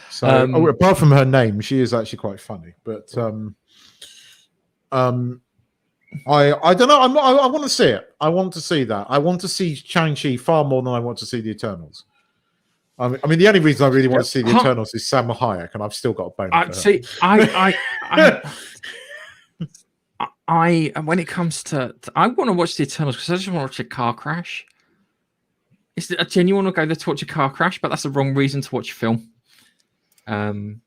S3: So apart from her name, she is actually quite funny. But I don't know. I want to see it. I want to see that. I want to see Shang-Chi far more than I want to see the Eternals. I mean, the only reason I really want to see the Eternals is Salma Hayek, and I've still got a bone.
S1: When it comes to I want to watch the Eternals because I just want to watch a car crash. Is it a genuine want to go there to watch a car crash? But that's the wrong reason to watch a film. So
S2: I'm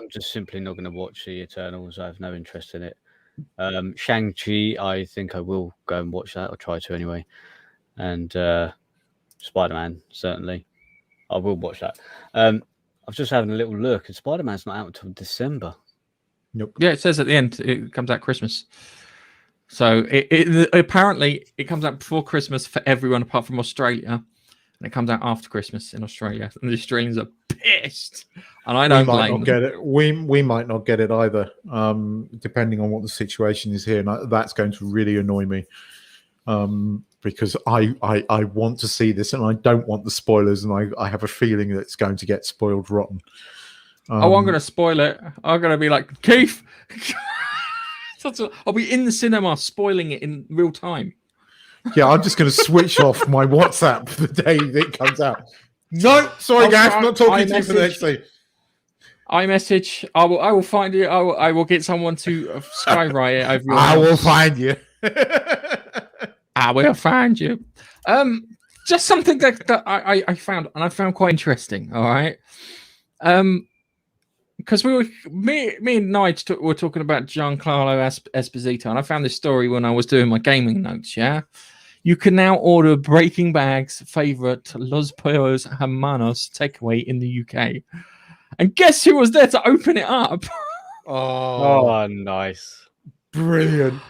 S2: just simply not going to watch the Eternals. I have no interest in it. Shang-Chi, I think I will go and watch that. I'll try to anyway. And Spider-Man, certainly. I will watch that. I was just having a little look, and Spider-Man's not out until December.
S3: Nope.
S1: Yeah, it says at the end it comes out Christmas. So it apparently it comes out before Christmas for everyone apart from Australia, and it comes out after Christmas in Australia. And the Australians are pissed, and I don't blame them.
S3: Get it. We might not get it either, depending on what the situation is here, and that's going to really annoy me. Because I want to see this, and I don't want the spoilers, and I have a feeling that it's going to get spoiled rotten.
S1: I'm going to spoil it. I'm going to be like, Keith. I'll be in the cinema spoiling it in real time.
S3: Yeah, I'm just going to switch off my WhatsApp the day it comes out. No, sorry, guys, I'm not talking to you for the next thing.
S1: iMessage. I will find you. I will get someone to skywrite it over your
S3: I
S1: house.
S3: will find you.
S1: I will find you. Just something that I found, and I found quite interesting. All right. Because me and Nige were talking about Giancarlo Esposito, and I found this story when I was doing my gaming notes. Yeah, you can now order Breaking Bad's favorite Los Pollos Hermanos takeaway in the UK, and guess who was there to open it up?
S2: Oh, nice,
S3: brilliant!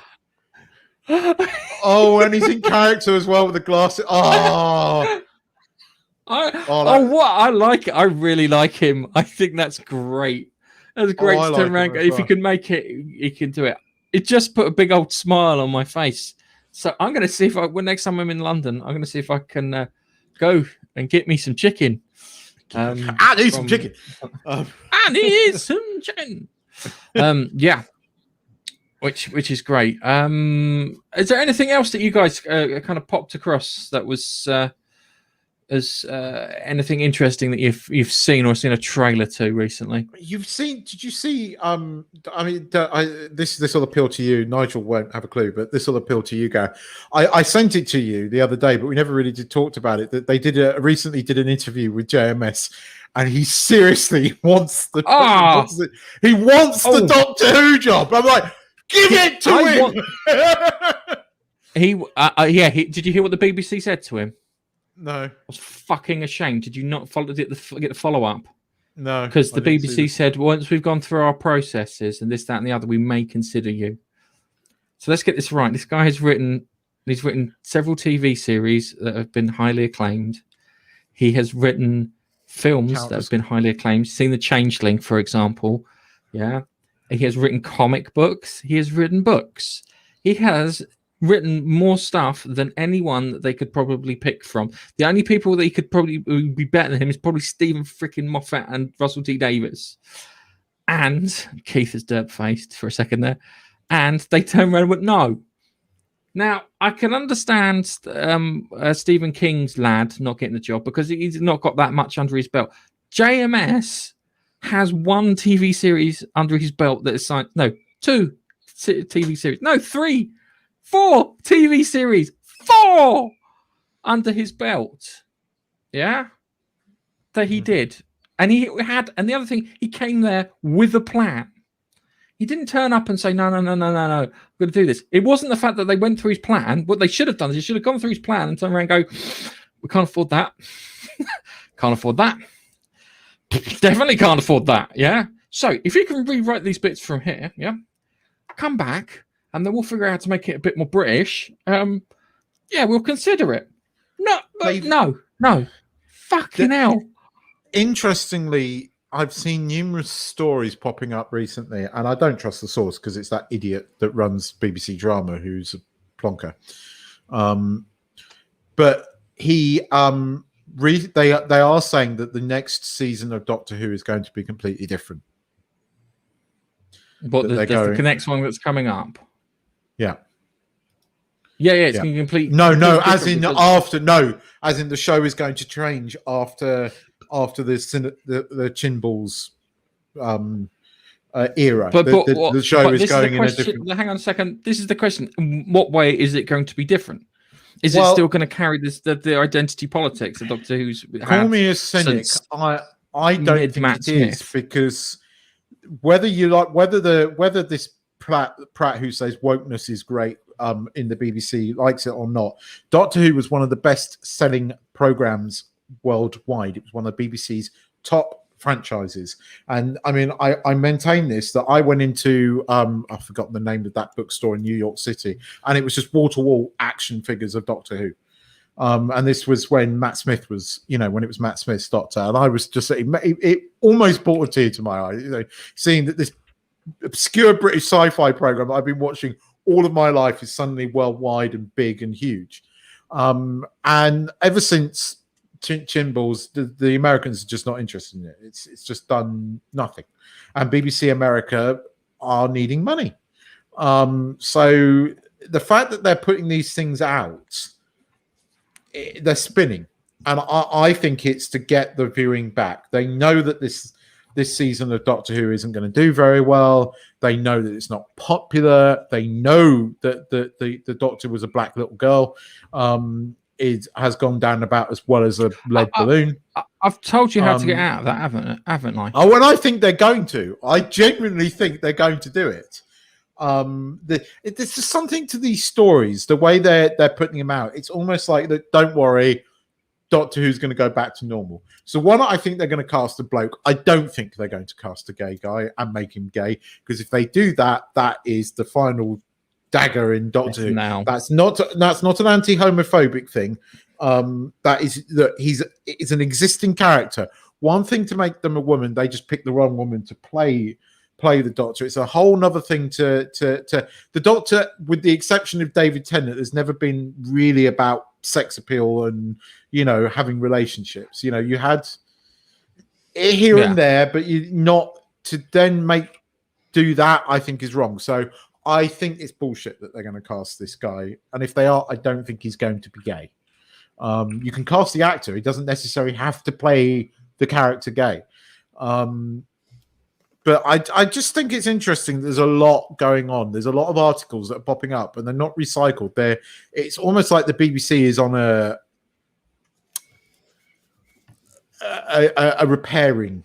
S3: Oh, and he's in character as well with the glasses. Oh.
S1: What I like it. I really like him. I think that's great. That's great to turn around. If he can make it, he can do it. It just put a big old smile on my face. So I'm going to see if when next time I'm in London, I'm going to see if I can go and get me some chicken.
S3: I need some chicken.
S1: I need some chicken. Yeah. Which is great. Is there anything else that you guys kind of popped across that was as anything interesting that you've seen or seen a trailer to recently?
S3: You've seen? Did you see? I mean, this will appeal to you. Nigel won't have a clue, but this will appeal to you, Gary. I sent it to you the other day, but we never really talked about it. That they recently did an interview with JMS, and he seriously wants the he wants the Doctor Who job. I'm like, give it to him.
S1: Did you hear what the BBC said to him?
S3: No,
S1: I was fucking ashamed. Did you not get the follow up?
S3: No,
S1: because the BBC said once we've gone through our processes and this, that, and the other, we may consider you. So let's get this right. This guy has written several TV series that have been highly acclaimed. He has written films that have been highly acclaimed. Seen The Changeling, for example. Yeah, he has written comic books. He has written books. He has written more stuff than anyone that they could probably pick from. The only people that he could probably be better than him is probably Stephen freaking Moffat and Russell T Davies. And Keith is dirt-faced for a second there. And they turned around and went, no. Now, I can understand Stephen King's lad not getting the job because he's not got that much under his belt. JMS has one TV series under his belt that is signed. No, 2 TV series. No, 3. 4 TV series. 4 under his belt. Yeah? That he did. And and the other thing, he came there with a plan. He didn't turn up and say, no, I'm going to do this. It wasn't the fact that they went through his plan. What they should have done is they should have gone through his plan and turned around and go, we can't afford that. Can't afford that. Definitely can't afford that. Yeah? So if you can rewrite these bits from here, yeah, come back, and then we'll figure out how to make it a bit more British. Yeah, we'll consider it. No. Fucking hell.
S3: Interestingly, I've seen numerous stories popping up recently, and I don't trust the source because it's that idiot that runs BBC Drama who's a plonker. But they are saying that the next season of Doctor Who is going to be completely different.
S1: But the next one that's coming up.
S3: Yeah.
S1: Yeah, it's going to complete.
S3: No, as in the show is going to change after the Chin Balls era.
S1: But
S3: the show is going in a different.
S1: Hang on a second. This is the question. In what way is it going to be different? Is it still going to carry the identity politics of Doctor Who's?
S3: Call me a cynic. I don't think it is, because whether this Pratt who says wokeness is great in the BBC likes it or not, Doctor Who was one of the best-selling programs worldwide. It was one of the BBC's top franchises, and I mean, I maintain this, that I went into I've forgotten the name of that bookstore in New York City, and it was just wall-to-wall action figures of Doctor Who. And this was when Matt Smith was, when it was Matt Smith's Doctor, and I was just, it almost brought a tear to my eye, seeing that this obscure British sci-fi program that I've been watching all of my life is suddenly worldwide and big and huge. And ever since Chin Balls, the Americans are just not interested in it. It's just done nothing. And BBC America are needing money. So the fact that they're putting these things out, they're spinning. And I think it's to get the viewing back. They know that this season of Doctor Who isn't going to do very well. They know that it's not popular. They know that the Doctor was a black little girl. It has gone down about as well as a lead balloon.
S1: I've told you how to get out of that, haven't I?
S3: Oh, and I think they're going to. I genuinely think they're going to do it. There's just something to these stories, the way they're putting them out. It's almost like that. Don't worry, Doctor Who's going to go back to normal. So one, I think they're going to cast a bloke. I don't think they're going to cast a gay guy and make him gay, because if they do that, that is the final dagger in Doctor Who.
S1: Now
S3: that's not an anti-homophobic thing. He's an existing character. One thing to make them a woman, they just pick the wrong woman to play the Doctor. It's a whole nother thing to the Doctor, with the exception of David Tennant, has never been really about sex appeal and having relationships. You had it here and there, but you not to then do that, I think is wrong. So I think it's bullshit that they're going to cast this guy, and if they are, I don't think he's going to be gay. You can cast the actor; he doesn't necessarily have to play the character gay. But I just think it's interesting. There's a lot going on. There's a lot of articles that are popping up, and they're not recycled. It's almost like the BBC is on a repairing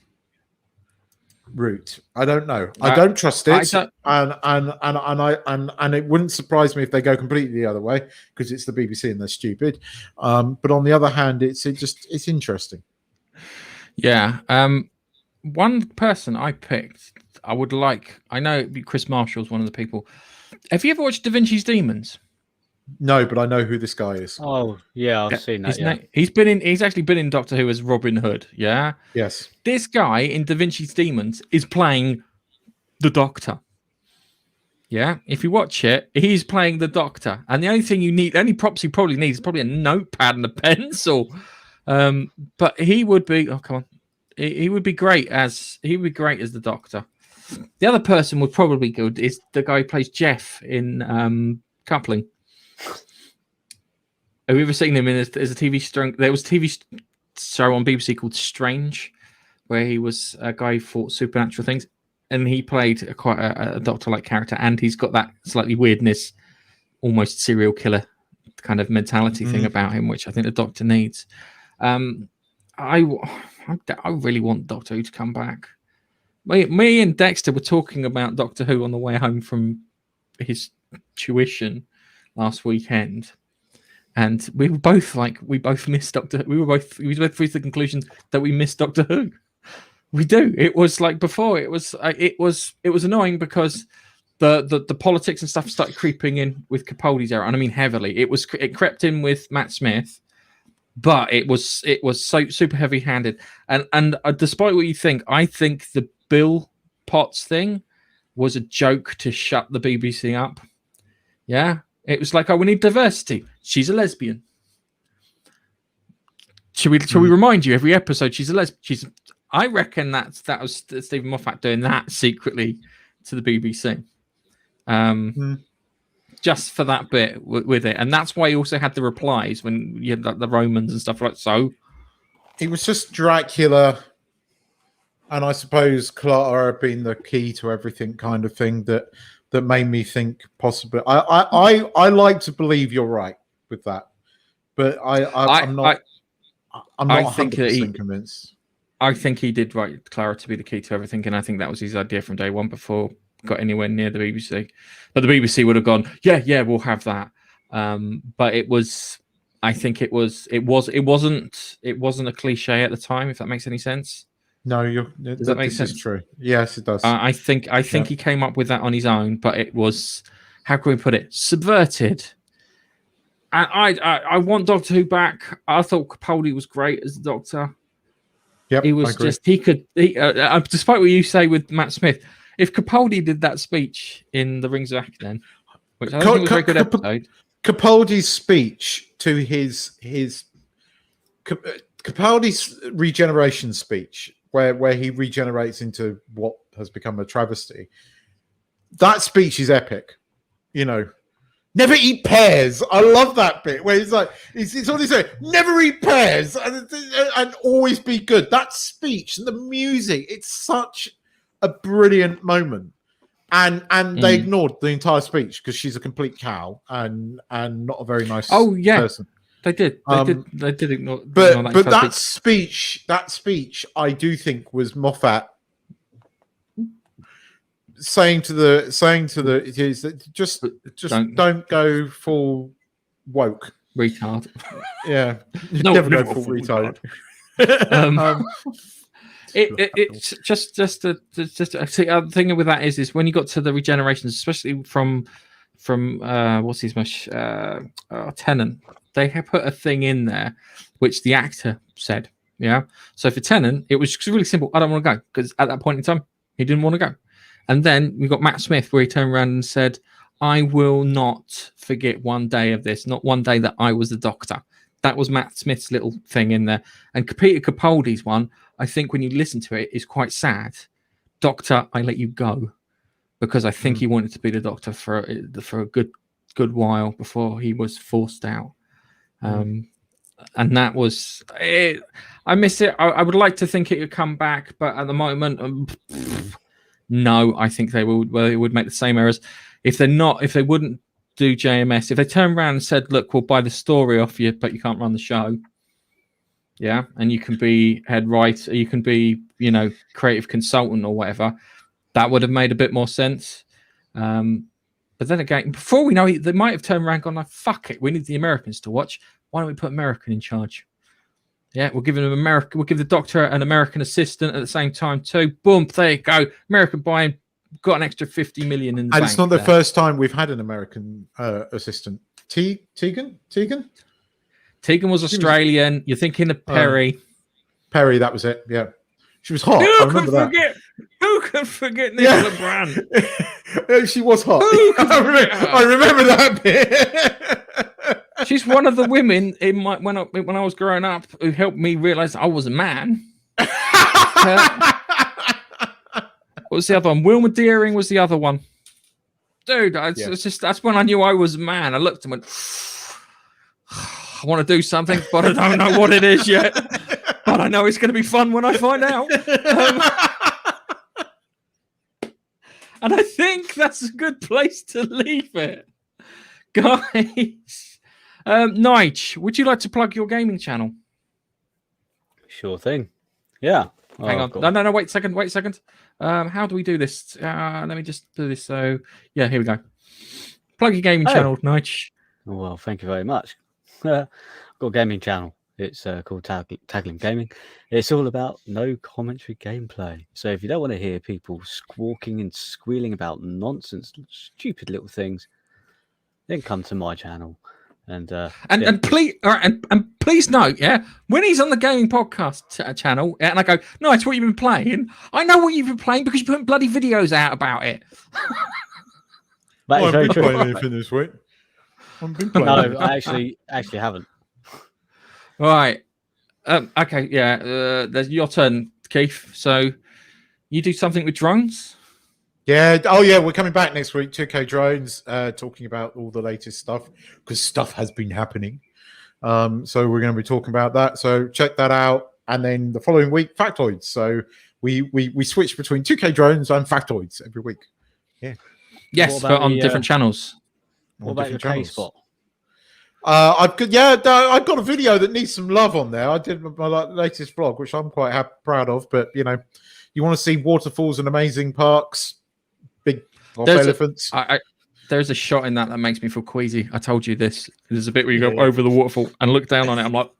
S3: route. I don't know. I don't trust it, and it wouldn't surprise me if they go completely the other way because it's the BBC and they're stupid. But on the other hand, it's interesting.
S1: Yeah. One person I picked, I know Chris Marshall's one of the people. Have you ever watched Da Vinci's Demons?
S3: No, but I know who this guy is.
S2: Oh, yeah, I've seen that.
S1: He's actually been in Doctor Who as Robin Hood. Yeah.
S3: Yes.
S1: This guy in Da Vinci's Demons is playing the Doctor. Yeah. If you watch it, he's playing the Doctor, and the only props he probably needs is probably a notepad and a pencil. But he would be. Oh, come on. He would be great as the Doctor. The other person would probably be good is the guy who plays Jeff in Coupling. Have you ever seen him as a TV show? There was a TV show on BBC called Strange, where he was a guy who fought supernatural things, and he played quite a Doctor-like character, and he's got that slightly weirdness, almost serial killer kind of mentality thing about him, which I think the Doctor needs. I really want Doctor Who to come back. Me and Dexter were talking about Doctor Who on the way home from his tuition last weekend, and we both missed Doctor Who. We both reached the conclusion that we missed Doctor Who. We do. It was like before. It was annoying because the politics and stuff started creeping in with Capaldi's era, and I mean heavily. It crept in with Matt Smith. But it was so super heavy-handed, and despite what you think, I think the Bill Potts thing was a joke to shut the BBC up. Yeah, it was like, oh, we need diversity. She's a lesbian. Should we remind you every episode she's a lesbian? I reckon that was Stephen Moffat doing that secretly to the BBC. Just for that bit with it, and that's why he also had the replies when you had the Romans and stuff like so.
S3: It was just Dracula, and I suppose Clara being the key to everything, kind of thing that made me think possibly. I like to believe you're right with that, but I'm not 100% convinced.
S1: I think he did write Clara to be the key to everything, and I think that was his idea from day one before got anywhere near the BBC. But the BBC would have gone, yeah, we'll have that. But it was, I think it wasn't a cliche at the time, if that makes any sense.
S3: No, does that make sense? Is true. Yes, it does.
S1: I think he came up with that on his own, but it was, how can we put it, subverted. And I want Doctor Who back. I thought Capaldi was great as the Doctor.
S3: Yep,
S1: he was just despite what you say with Matt Smith. If Capaldi did that speech in The Rings of Akhenaten, which I think was a very good episode.
S3: Capaldi's speech to Capaldi's regeneration speech, where he regenerates into what has become a travesty. That speech is epic. You know, never eat pears. I love that bit where he's like, it's all he said, never eat pears and always be good. That speech and the music, it's such a brilliant moment, and they ignored the entire speech because she's a complete cow and not a very nice person.
S1: They did ignore.
S3: But that speech, I do think was Moffat saying to the just don't go full woke
S1: retard.
S3: Yeah, never go full retard.
S1: It's just the thing with that is when you got to the regenerations, especially from what's his much Tennant, they have put a thing in there which the actor said. Yeah, so for Tennant, it was really simple. I don't want to go because at that point in time, he didn't want to go. And then we got Matt Smith where he turned around and said, "I will not forget one day of this, not one day that I was the Doctor." That was Matt Smith's little thing in there. And Peter Capaldi's one, I think when you listen to it, is quite sad. Doctor, I let you go. Because I think he wanted to be the Doctor for a good while before he was forced out. and that was it. I miss it. I would like to think it would come back, but at the moment, no. I think they would. Well, they would make the same errors if they're not. If they wouldn't do JMS, if they turned around and said, "Look, we'll buy the story off you, but you can't run the show." Yeah, and you can be head writer, you can be, creative consultant or whatever. That would have made a bit more sense. But then again, before we know it, they might have turned around and gone like, "Fuck it, we need the Americans to watch. Why don't we put American in charge?" Yeah, we'll give them American. We'll give the doctor an American assistant at the same time too. Boom, there you go. American buying, got an extra 50 million in the
S3: And
S1: bank
S3: it's not the
S1: there.
S3: first time we've had an American assistant. Tegan?
S1: Tegan was Australian. You're thinking of Perry.
S3: Perry, that was it. Yeah. She was hot. I
S1: Who
S3: remember
S1: could
S3: that.
S1: forget? Who could forget Nicola Brand?
S3: She was hot. I remember that bit.
S1: She's one of the women in my when I was growing up who helped me realize I was a man. What was the other one? Wilma Deering was the other one. Dude, it's just that's when I knew I was a man. I looked and went, I want to do something, but I don't know what it is yet. But I know it's going to be fun when I find out. And I think that's a good place to leave it. Guys, Nige, would you like to plug your gaming channel?
S2: Sure thing. Yeah.
S1: Hang on. No. Wait a second. How do we do this? Let me just do this. So, yeah, here we go. Plug your gaming channel, Nige.
S2: Well, thank you very much. I've got a gaming channel. It's called Taglim Gaming. It's all about no commentary gameplay. So if you don't want to hear people squawking and squealing about nonsense, stupid little things, then come to my channel. And
S1: please, all right, and please note, when he's on the gaming podcast channel, and I go, "Nice, what you've been playing?" I know what you've been playing because you're putting bloody videos out about it.
S2: That is very true.
S3: Playing anything this week.
S2: No, I actually haven't.
S1: Right. Okay. Yeah. There's your turn, Keith. So you do something with drones.
S3: Yeah. Oh, yeah. We're coming back next week. 2K drones, talking about all the latest stuff because stuff has been happening. So we're going to be talking about that. So check that out. And then the following week, factoids. So we switch between 2K drones and factoids every week. Yeah.
S1: Yes, but on different channels.
S2: What about your K-spot?
S3: I've got a video that needs some love on there. I did my latest vlog, which I'm quite proud of. But you want to see waterfalls and amazing parks, big elephants.
S1: There's a shot in that makes me feel queasy. I told you this. There's a bit where you go over the waterfall and look down on it. I'm like,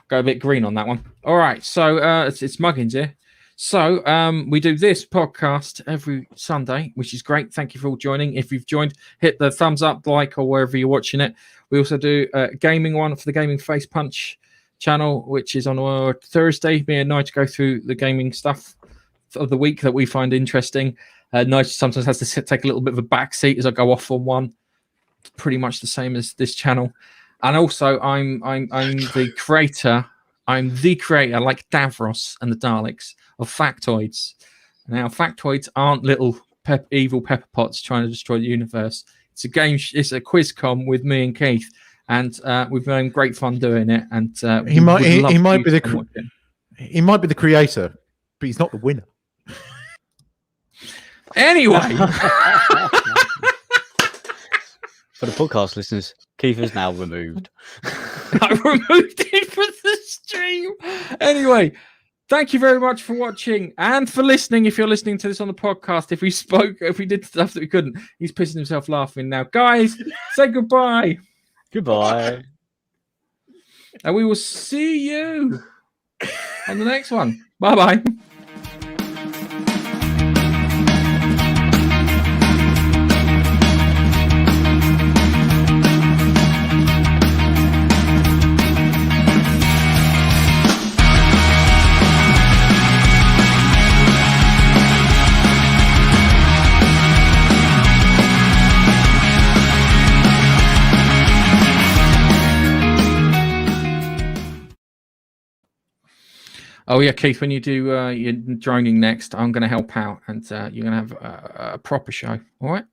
S1: go a bit green on that one. All right, so it's Muggins here. So we do this podcast every Sunday, which is great. Thank you for all joining. If you've joined, hit the thumbs up, like, or wherever you're watching it. We also do a gaming one for the Gaming Face Punch channel, which is on Thursday. Me and Nige go through the gaming stuff of the week that we find interesting. Nige sometimes has to take a little bit of a back seat as I go off on one. It's pretty much the same as this channel. And also, I'm the creator. I'm the creator, like Davros and the Daleks, of Factoids. Now, Factoids aren't little evil pepper pots trying to destroy the universe. It's a game. It's a quiz com with me and Keith, and we've had great fun doing it. And
S3: he might be the creator, but he's not the winner.
S1: Anyway,
S2: for the podcast listeners, Keith is now removed.
S1: I removed him from the stream. Anyway, thank you very much for watching and for listening. If you're listening to this on the podcast, if we did stuff that we couldn't, he's pissing himself laughing now. Guys, say goodbye.
S2: Goodbye.
S1: And we will see you on the next one. Bye-bye. Oh, yeah, Keith, when you do your droning next, I'm going to help out and you're going to have a proper show. All right?